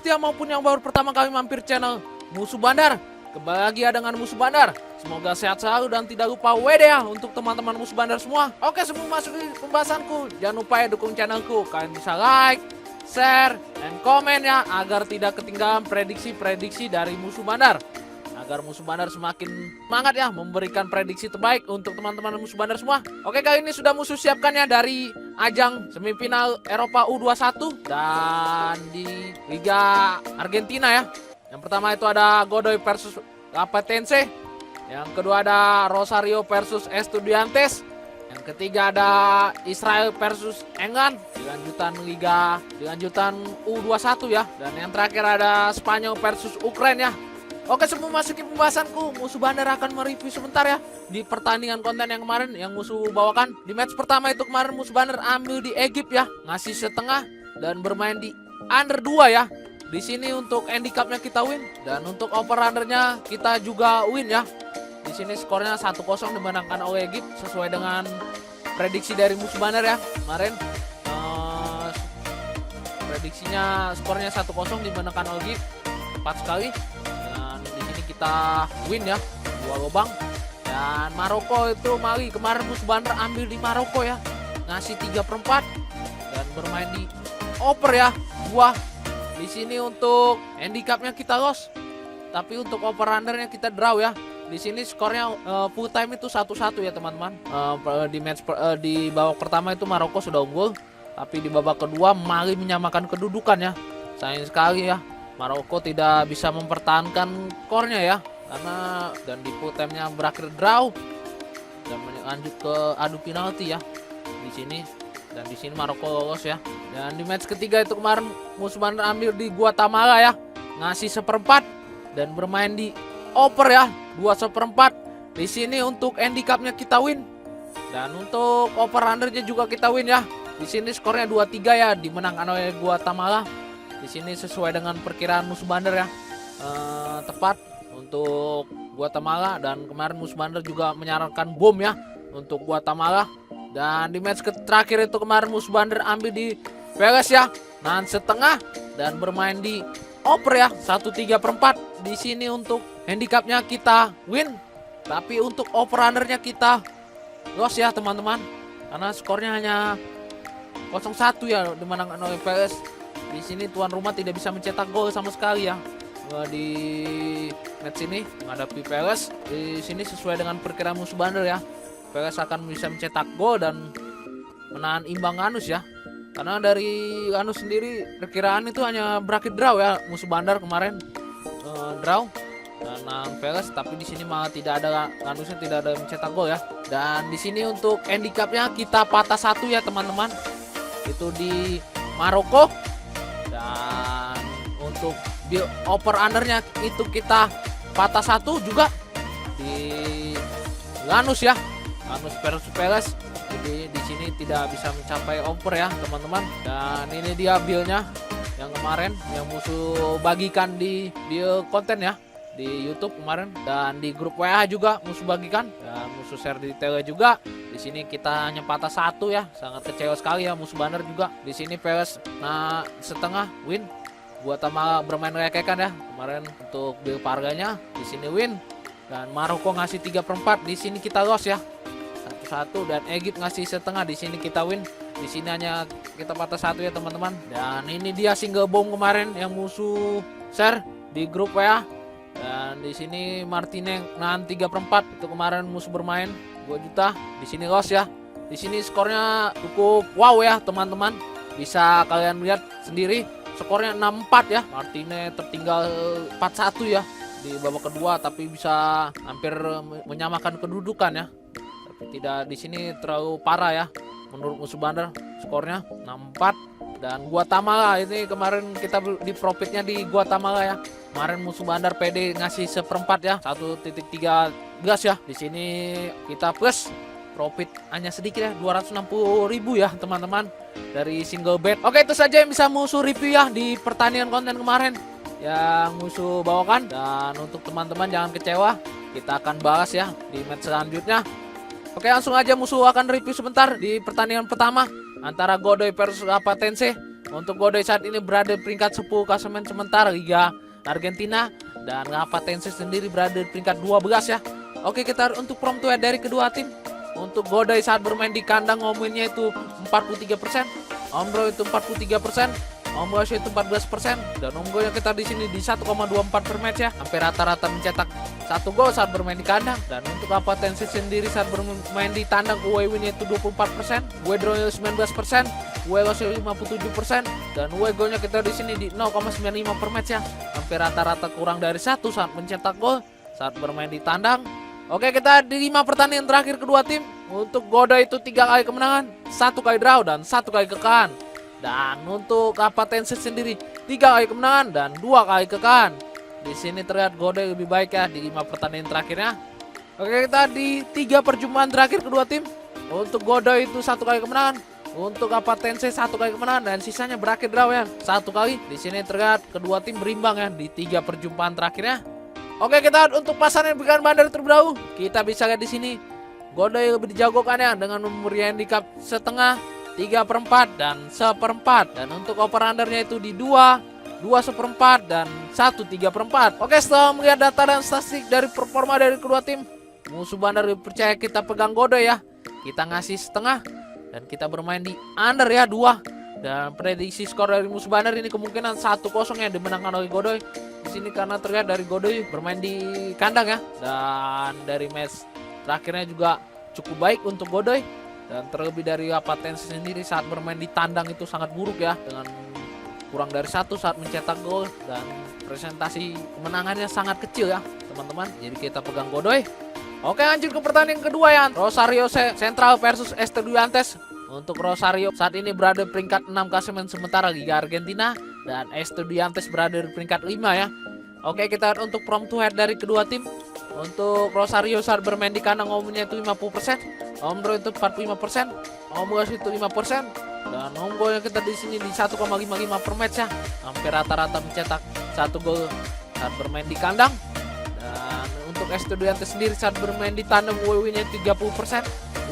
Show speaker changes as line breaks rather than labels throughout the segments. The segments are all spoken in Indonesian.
setia maupun yang baru pertama kali mampir channel Musuh Bandar. Kembali lagi ya dengan Musuh Bandar. Semoga sehat selalu dan tidak lupa WD ya untuk teman-teman Musuh Bandar semua. Oke, sebelum masuk ke pembahasanku, jangan lupa ya dukung channelku. Kalian bisa like, share, dan komen ya agar tidak ketinggalan prediksi-prediksi dari Musuh Bandar. Agar Musuh Bandar semakin semangat ya memberikan prediksi terbaik untuk teman-teman Musuh Bandar semua. Oke, kali ini sudah Musuh siapkan ya dari ajang semifinal Eropa U21 dan di Liga Argentina ya. Yang pertama itu ada Godoy versus Platense. Yang kedua ada Rosario versus Estudiantes. Yang ketiga ada Israel versus England dilanjutan U21 ya. Dan yang terakhir ada Spanyol versus Ukraina ya. Oke, sebelum masukin pembahasanku, Musuh Bandar akan mereview sebentar ya di pertandingan konten yang kemarin yang Musuh bawakan. Di match pertama itu kemarin Musuh Bandar ambil di Egypt ya, ngasih setengah dan bermain di under 2 ya. Di sini untuk handicapnya kita win dan untuk over undernya kita juga win ya. Di sini skornya 1-0 dimenangkan oleh Egypt sesuai dengan prediksi dari Musuh Bandar ya. Kemarin prediksinya skornya 1-0 dimenangkan oleh Egypt. Tepat sekali. Kita win ya, 2 lubang. Dan Maroko itu Mali kemarin Musuh Bandar ambil di Maroko ya, ngasih 3/4 dan bermain di over ya 2. Di sini untuk handicapnya kita loss, tapi untuk over undernya kita draw ya. Di sini skornya full time itu 1-1 ya teman-teman. Di match di babak pertama itu Maroko sudah unggul, tapi di babak kedua Mali menyamakan kedudukan ya. Sayang sekali ya, Maroko tidak bisa mempertahankan skornya ya, karena dan di full time-nya berakhir draw dan lanjut ke adu penalti ya di sini. Dan di sini Maroko lolos ya. Dan di match ketiga itu kemarin Musuh Bandar ambil di Guatemala ya, ngasih 1/4 dan bermain di over ya 2/4. Di sini untuk handicapnya kita win dan untuk over undernya juga kita win ya. Di sini skornya 2-3 ya, dimenangkan oleh Guatemala. Di sini sesuai dengan perkiraan Musuh Bandar ya, tepat untuk Guatemala. Dan kemarin Musuh Bandar juga menyarankan bom ya untuk Guatemala. Dan di match terakhir itu kemarin Musuh Bandar ambil di Wales ya, nahan setengah dan bermain di over ya 1/3/4. Di sini untuk handicapnya kita win, tapi untuk over undernya kita loss ya teman-teman, karena skornya hanya 0-1 ya dimenangkan oleh Wales. Di sini tuan rumah tidak bisa mencetak gol sama sekali ya di match ini menghadapi Wales. Di sini sesuai dengan perkiraan Musuh Bandar ya, Wales akan bisa mencetak gol dan menahan imbang Ganus ya. Karena dari Ganus sendiri perkiraan itu hanya berakhir draw ya. Musuh Bandar kemarin draw dan Wales, tapi di sini malah tidak ada Ganusnya, tidak ada mencetak gol ya. Dan di sini untuk handicapnya kita patah 1 ya teman-teman. Itu di Maroko. Dan untuk di over undernya itu kita patah 1 juga di Ganus ya, Ganus versus Wales. Jadi di sini tidak bisa mencapai over ya teman-teman. Dan ini dia build-nya yang kemarin yang Musuh bagikan di konten ya di YouTube kemarin, dan di grup WA juga Musuh bagikan dan Musuh share di Tele juga. Di sini kita hanya patah 1 ya, sangat kecewa sekali ya Musuh Bandar juga. Di sini Wales setengah win, Guatemala bermain rekekan ya kemarin untuk build harganya. Di sini win dan Maroko ngasih 3/4. Di sini kita loss ya 1-1 dan Egypt ngasih setengah. Di sini kita win. Di sini hanya kita patah 1 ya teman-teman. Dan ini dia single bomb kemarin yang Musuh share di grup WA. Dan di sini Martinez nahan 3/4 itu kemarin Musuh bermain 2 juta. Di sini loss ya. Di sini skornya cukup wow ya teman-teman. Bisa kalian lihat sendiri skornya 6-4 ya. Martinez tertinggal 4-1 ya di babak kedua, tapi bisa hampir menyamakan kedudukan ya. Tapi tidak di sini terlalu parah ya menurut Musuh Bandar, skornya 6-4. Dan Guatemala ini kemarin kita di profitnya di Guatemala ya. Kemarin Musuh Bandar PD ngasih 1/4 ya, 1.13 ya. Di sini kita plus profit hanya sedikit ya, 260.000 ya teman-teman dari single bet. Oke, itu saja yang bisa Musuh review ya di pertandingan konten kemarin yang Musuh bawakan. Dan untuk teman-teman jangan kecewa, kita akan bahas ya di match selanjutnya. Oke, langsung aja Musuh akan review sebentar di pertandingan pertama antara Godoy versus Platense. Untuk Godoy saat ini berada di peringkat 10 klasemen sementara Liga Argentina, dan Ngapatense sendiri berada di peringkat 12 ya. Oke, kita untuk prompt dari kedua tim. Untuk Godoy saat bermain di kandang ngominnya itu 43%, Ombro itu 43%, Ombro itu 14%, dan unggulnya kita di sini di 1,24 per match ya. Hampir rata-rata mencetak 1 gol saat bermain di kandang. Dan untuk Ngapatense sendiri saat bermain di tandang UW-nya itu 24%, UW-draw 19%, UW-loss 57%, dan UW-golnya kita di sini di 0,95 per match ya. Hampir rata-rata kurang dari 1 saat mencetak gol saat bermain di tandang. Oke, kita di 5 pertandingan terakhir kedua tim. Untuk Godoy itu 3 kali kemenangan, 1 kali draw, dan 1 kali kekalahan. Dan untuk Ngapatense sendiri 3 kali kemenangan dan 2 kali kekalahan. Di sini terlihat Godoy lebih baik ya di 5 pertandingan terakhirnya. Oke, kita di 3 perjumpaan terakhir kedua tim. Untuk Godoy itu 1 kali kemenangan, untuk Ngapatense 1 kali kemenangan, dan sisanya berakhir draw ya 1 kali. Di sini terlihat kedua tim berimbang ya di 3 perjumpaan terakhirnya. Oke, kita untuk pasangan yang berikan bandar terbaru, kita bisa lihat di sini Godoy lebih dijagokan ya dengan memberi handicap setengah, 3/4 dan 1/4. Dan untuk over undernya itu di 2, 2/4 dan 1/3/4. Oke, setelah melihat data dan statistik dari performa dari kedua tim, musuh bandar percaya kita pegang Godoy ya. Kita ngasih setengah dan kita bermain di under ya 2. Dan prediksi skor dari musuh bandar ini kemungkinan 1-0 ya dimenangkan oleh Godoy. Di sini karena terlihat dari Godoy bermain di kandang ya, dan dari match terakhirnya juga cukup baik untuk Godoy. Dan terlebih dari Ngapatense sendiri saat bermain di tandang itu sangat buruk ya, dengan kurang dari 1 saat mencetak gol, dan presentasi kemenangannya sangat kecil ya teman-teman. Jadi kita pegang Godoy. Oke, lanjut ke pertandingan kedua ya, Rosario Central versus Estudiantes. Untuk Rosario saat ini berada di peringkat 6 klasemen sementara Liga Argentina, dan Estudiantes berada di peringkat 5 ya. Oke, kita lihat untuk prompt to head dari kedua tim. Untuk Rosario saat bermain di kandang umumnya itu 50%, Ombro itu 45%, Ombros itu 5%, dan Ombronya kita di sini di 1,55 per match ya. Hampir rata-rata mencetak 1 gol saat bermain di kandang. Dan untuk Estudiantes sendiri saat bermain di tandang UW-nya 30%,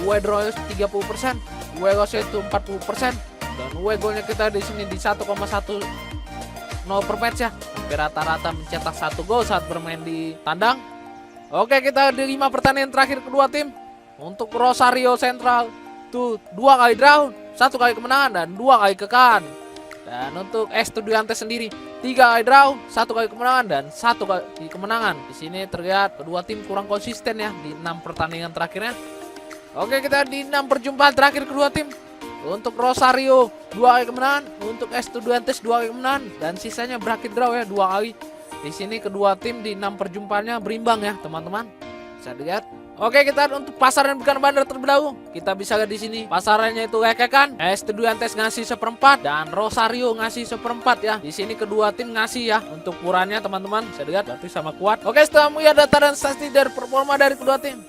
UW-draw 30%, UW-loss itu 40%, dan UW-golnya kita di sini di 1,10 per match ya. Hampir rata-rata mencetak 1 gol saat bermain di tandang. Oke, kita di 5 pertandingan terakhir kedua tim. Untuk Rosario Central itu 2 kali draw, 1 kali kemenangan dan 2 kali kekalahan. Dan untuk Estudiantes sendiri 3 kali draw, 1 kali kemenangan dan 1 kali kemenangan. Di sini terlihat kedua tim kurang konsisten ya di 6 pertandingan terakhirnya. Oke, kita di 6 perjumpaan terakhir kedua tim. Untuk Rosario 2 kali kemenangan, untuk Estudiantes 2 kali kemenangan, dan sisanya berakhir draw ya 2 kali. Di sini kedua tim di 6 perjumpaannya berimbang ya teman-teman. Bisa dilihat. Oke, kita untuk pasaran bukan bandar terlebih dahulu. Kita bisa lihat di sini pasarannya itu lekekan. Estudiantes ngasih 1/4 dan Rosario ngasih 1/4 ya. Di sini kedua tim ngasih ya untuk ukurannya teman-teman. Bisa dilihat berarti sama kuat. Oke, setelah melihat data dan statistik dari performa dari kedua tim,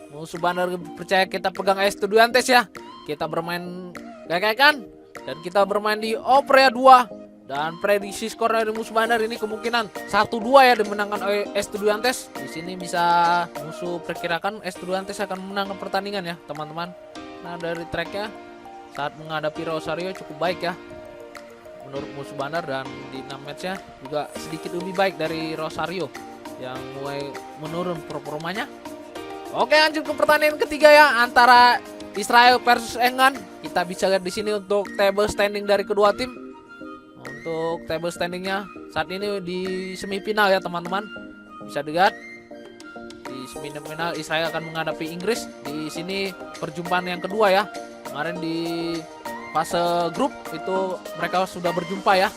musuh bandar percaya kita pegang Estudiantes ya. Kita bermain lekekan dan kita bermain di Oprea 2. Dan prediksi skor dari musuh bandar ini kemungkinan 1-2 ya dimenangkan oleh Estudiantes. Di sini bisa musuh perkirakan Estudiantes akan menangkan pertandingan ya teman-teman. Nah, dari tracknya saat menghadapi Rosario cukup baik ya menurut musuh bandar, dan di 6 matchnya juga sedikit lebih baik dari Rosario yang mulai menurun performanya. Oke, lanjut ke pertandingan ketiga ya, antara Israel versus England. Kita bisa lihat di sini untuk table standing dari kedua tim. Untuk table standingnya saat ini di semifinal ya teman-teman. Bisa dilihat di semifinal Israel akan menghadapi Inggris. Di sini perjumpaan yang kedua ya. Kemarin di fase grup itu mereka sudah berjumpa ya,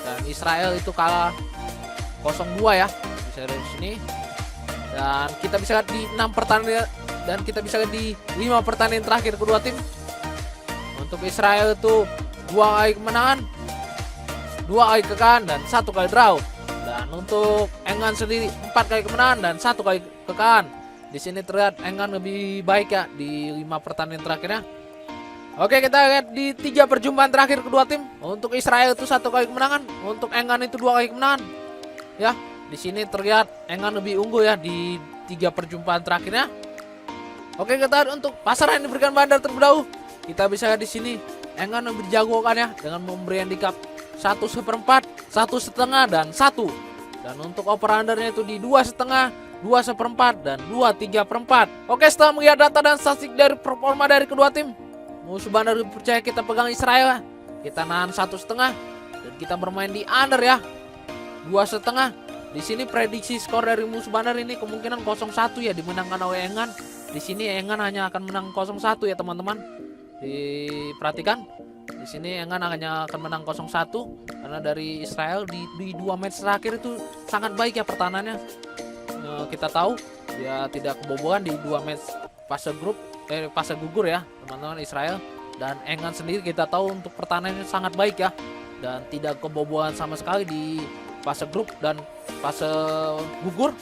dan Israel itu kalah 0-2 ya. Bisa lihat di sini. Dan kita bisa lihat di 6 pertandingan, dan kita bisa lihat di 5 pertandingan terakhir kedua tim. Untuk Israel itu 2 kali kemenangan, 2 kali kekalahan dan 1 kali draw. Dan untuk England sendiri 4 kali kemenangan dan 1 kali kekalahan. Di sini terlihat England lebih baik ya di 5 pertandingan terakhirnya. Oke, kita lihat di 3 perjumpaan terakhir kedua tim. Untuk Israel itu 1 kali kemenangan, untuk England itu 2 kali kemenangan. Ya, di sini terlihat England lebih unggul ya di 3 perjumpaan terakhirnya. Oke, kita lihat untuk pasaran yang diberikan bandar terlebih dahulu. Kita bisa lihat di sini Enggan lebih jagokan ya dengan memberi handicap 1/4, 1,5 dan 1. Dan untuk over-undernya itu di 2,5, 2/4 dan 2,3/4. Oke, setelah melihat data dan statistik dari performa dari kedua tim, musuh bandar percaya kita pegang Israel. Kita nahan 1,5 dan kita bermain di under ya, 2,5. Di sini prediksi skor dari musuh bandar ini kemungkinan 0-1 ya, dimenangkan oleh Enggan. Di sini Enggan hanya akan menang 0-1 ya teman-teman. Diperhatikan. Di sini Enggan hanya akan menang 0-1 karena dari Israel di 2 match terakhir itu sangat baik ya pertahanannya. Kita tahu dia tidak kebobolan di 2 match fase gugur ya teman-teman Israel. Dan Enggan sendiri kita tahu untuk pertahanannya sangat baik ya, dan tidak kebobolan sama sekali di fase grup dan fase gugur.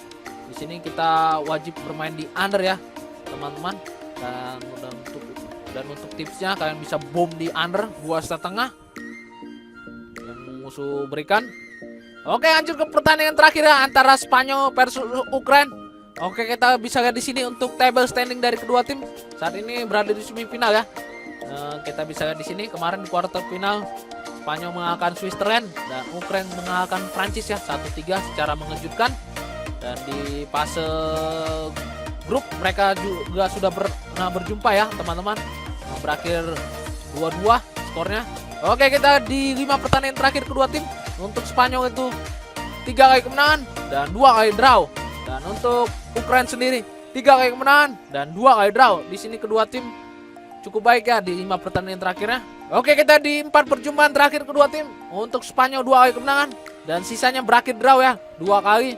Di sini kita wajib bermain di under ya teman-teman. Dan untuk tipsnya kalian bisa bom di under 2,5 yang musuh berikan. Oke, lanjut ke pertandingan terakhir ya, antara Spanyol versus Ukraina. Oke, kita bisa lihat di sini untuk table standing dari kedua tim saat ini berada di semifinal ya. Kita bisa lihat di sini kemarin di quarter final Spanyol mengalahkan Switzerland dan Ukraina mengalahkan Prancis ya 1-3 secara mengejutkan. Dan di fase grup mereka juga sudah berjumpa ya teman-teman, berakhir 2-2 skornya. Oke, kita di 5 pertandingan terakhir kedua tim. Untuk Spanyol itu 3 kali kemenangan dan 2 kali draw. Dan untuk Ukraina sendiri 3 kali kemenangan dan 2 kali draw. Di sini kedua tim cukup baik ya di 5 pertandingan terakhirnya. Oke, kita di 4 perjumpaan terakhir kedua tim. Untuk Spanyol 2 kali kemenangan dan sisanya berakhir draw ya 2 kali.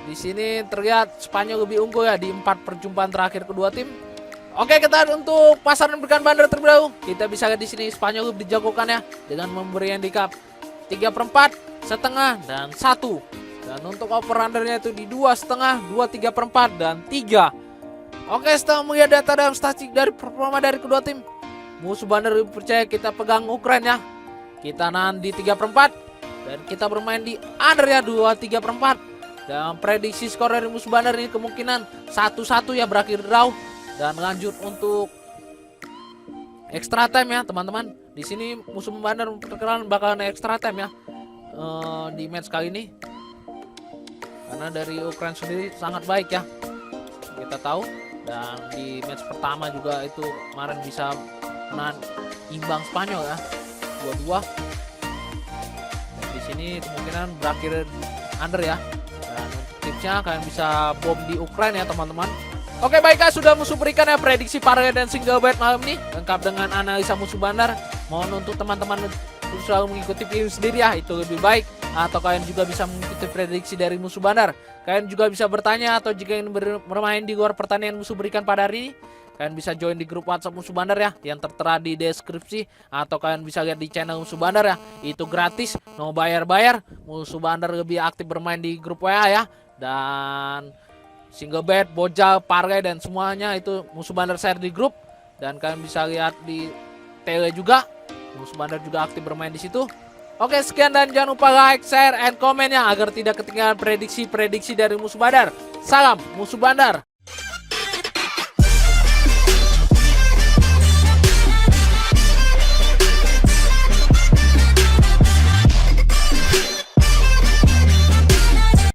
Di sini terlihat Spanyol lebih unggul ya di 4 perjumpaan terakhir kedua tim. Oke, kita untuk pasaran berikan bandar terlebih dahulu. Kita bisa lihat di sini Spanyol lebih dijagokan ya dengan memberi handicap 3/4, setengah dan 1. Dan untuk over-undernya itu di 2,5, 2,3/4 dan 3. Oke, setelah melihat data dan statistik dari performa dari kedua tim, musuh bandar lebih percaya kita pegang Ukraina ya. Kita nahan di 3/4 dan kita bermain di under ya 2,3/4. Dan prediksi skor dari musuh bandar ini kemungkinan 1-1 ya, berakhir draw. Dan lanjut untuk extra time ya teman-teman. Di sini musuh bandar memperkirakan bakalan extra time ya di match kali ini. Karena dari Ukraina sendiri sangat baik ya, kita tahu. Dan di match pertama juga itu kemarin bisa menahan imbang Spanyol ya 2-2. Dan di sini kemungkinan berakhir under ya. Dan untuk tipsnya kalian bisa bom di Ukraina ya teman-teman. Oke, baiklah, sudah musuh berikan ya prediksi parlay dan single bet malam ini lengkap dengan analisa musuh bandar. Mohon untuk teman-teman selalu mengikuti video sendiri ya, itu lebih baik. Atau kalian juga bisa mengikuti prediksi dari musuh bandar. Kalian juga bisa bertanya atau jika ingin bermain di luar pertandingan musuh berikan pada hari ini, kalian bisa join di grup WhatsApp musuh bandar ya, yang tertera di deskripsi. Atau kalian bisa lihat di channel musuh bandar ya, itu gratis, no bayar-bayar. Musuh bandar lebih aktif bermain di grup WA ya. Dan single bet, bojal, parlay dan semuanya itu musuh bandar share di grup. Dan kalian bisa lihat di tele juga, musuh bandar juga aktif bermain di situ. Oke, sekian dan jangan lupa like, share, and komen ya agar tidak ketinggalan prediksi-prediksi dari musuh bandar. Salam musuh bandar.